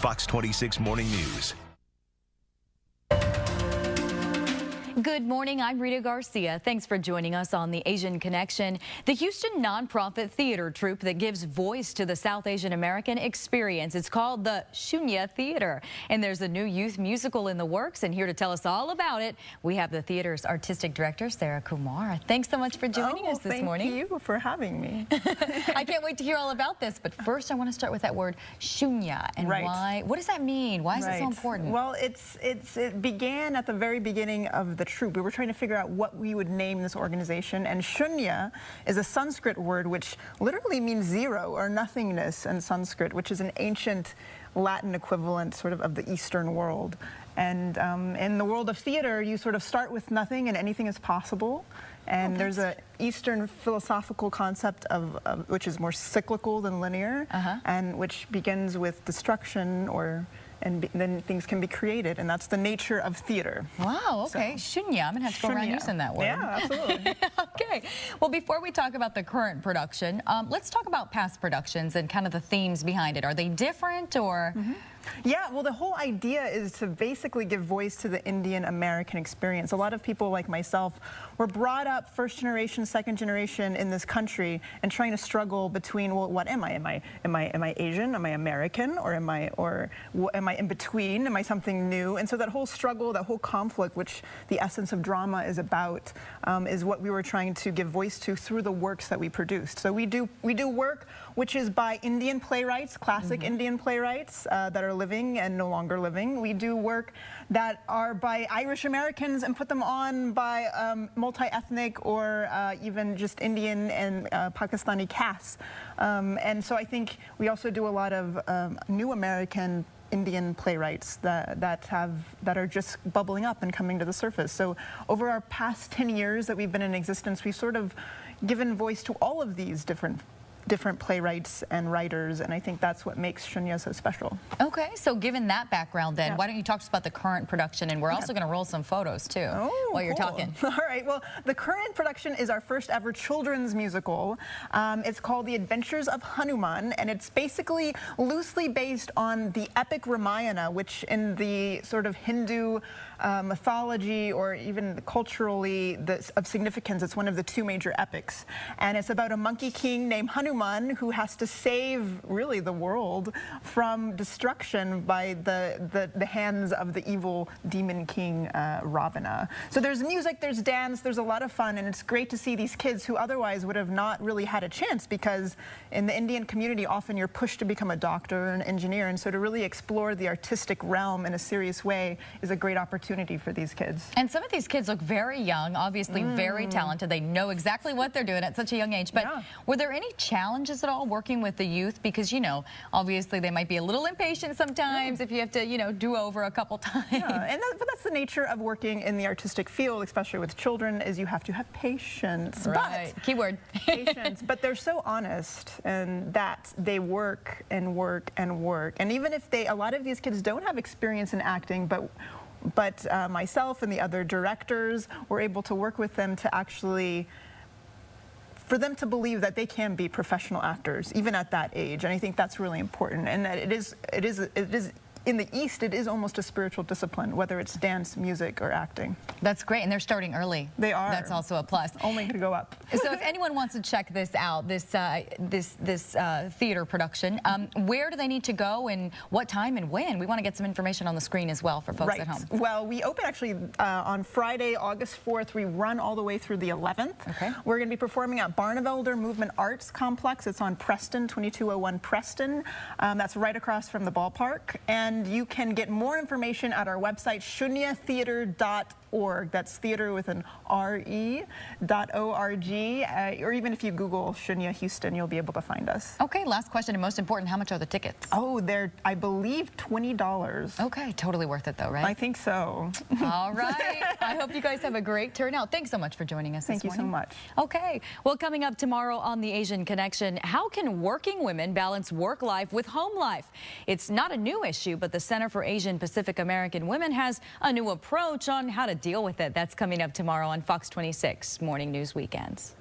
Fox 26 Morning News. Good morning, I'm Rita Garcia. Thanks for joining us on the Asian Connection, the Houston nonprofit theater troupe that gives voice to the South Asian American experience. It's called the Shunya Theater, and there's a new youth musical in the works, and here to tell us all about it, we have the theater's artistic director, Sara Kumar. Thanks so much for joining us this morning. Thank you for having me. I can't wait to hear all about this, but first I want to start with that word Shunya, and why, what does that mean? Why is it so important? Well, it began at the very beginning of the troupe. We were trying to figure out what we would name this organization, and Shunya is a Sanskrit word which literally means zero or nothingness in Sanskrit, which is an ancient Latin equivalent sort of the Eastern world. And in the world of theater, you sort of start with nothing and anything is possible. And there's an Eastern philosophical concept of which is more cyclical than linear, and which begins with destruction and then things can be created, and that's the nature of theater. Wow, okay. So, Shunya, I'm going to have to go around using that word. Yeah, absolutely. Okay. Well, before we talk about the current production, let's talk about past productions and kind of the themes behind it. Are they different or... Yeah, well, the whole idea is to basically give voice to the Indian American experience. A lot of people like myself were brought up first generation, second generation in this country and trying to struggle between, well, what am I? Am I Asian? Am I American? Or am I in between? Am I something new? And so that whole struggle, that whole conflict, which the essence of drama is about, is what we were trying to give voice to through the works that we produced. So we do work which is by Indian playwrights, classic Indian playwrights that are living and no longer living. We do work that are by Irish Americans and put them on by multi-ethnic or even just Indian and Pakistani casts. And so I think we also do a lot of new American Indian playwrights that are just bubbling up and coming to the surface. So over our past 10 years that we've been in existence, we've sort of given voice to all of these different playwrights and writers, and I think that's what makes Shunya so special. Okay, so given that background then, why don't you talk to us about the current production, and we're also going to roll some photos too while you're talking. All right, well, the current production is our first ever children's musical. It's called The Adventures of Hanuman, and it's basically loosely based on the epic Ramayana, which in the sort of Hindu mythology or even culturally of significance, it's one of the two major epics. And it's about a monkey king named Hanuman who has to save really the world from destruction by the hands of the evil demon king Ravana. So there's music, there's dance, there's a lot of fun, and it's great to see these kids who otherwise would have not really had a chance, because in the Indian community often you're pushed to become a doctor or an engineer, and so to really explore the artistic realm in a serious way is a great opportunity for these kids. And some of these kids look very young, obviously very talented. They know exactly what they're doing at such a young age. But were there any challenges at all working with the youth? Because, you know, obviously they might be a little impatient sometimes if you have to, you know, do over a couple times. But that's the nature of working in the artistic field, especially with children, is you have to have patience. Right. Keyword. Patience. But they're so honest, and that they work and work and work. And even if a lot of these kids don't have experience in acting, but myself and the other directors were able to work with them to actually, for them to believe that they can be professional actors even at that age. And I think that's really important, and that it is in the East, it is almost a spiritual discipline, whether it's dance, music, or acting. That's great, and they're starting early. They are. That's also a plus. Only to go up. So if anyone wants to check this out, this theater production, where do they need to go, and what time and when? We want to get some information on the screen as well for folks at home. Well, we open actually on Friday, August 4th. We run all the way through the 11th. Okay. We're going to be performing at Barnevelder Movement Arts Complex. It's on Preston, 2201 Preston. That's right across from the ballpark. And you can get more information at our website, shunyatheater.org. That's theater with an R-E.org. Or even if you Google Shunya Houston, you'll be able to find us. Okay, last question, and most important, how much are the tickets? Oh, they're, I believe, $20. Okay, totally worth it though, right? I think so. All right. I hope you guys have a great turnout. Thanks so much for joining us this morning. Thank you so much. Okay, well, coming up tomorrow on the Asian Connection, how can working women balance work life with home life? It's not a new issue, but the Center for Asian Pacific American Women has a new approach on how to deal with it. That's coming up tomorrow on Fox 26 Morning News Weekends.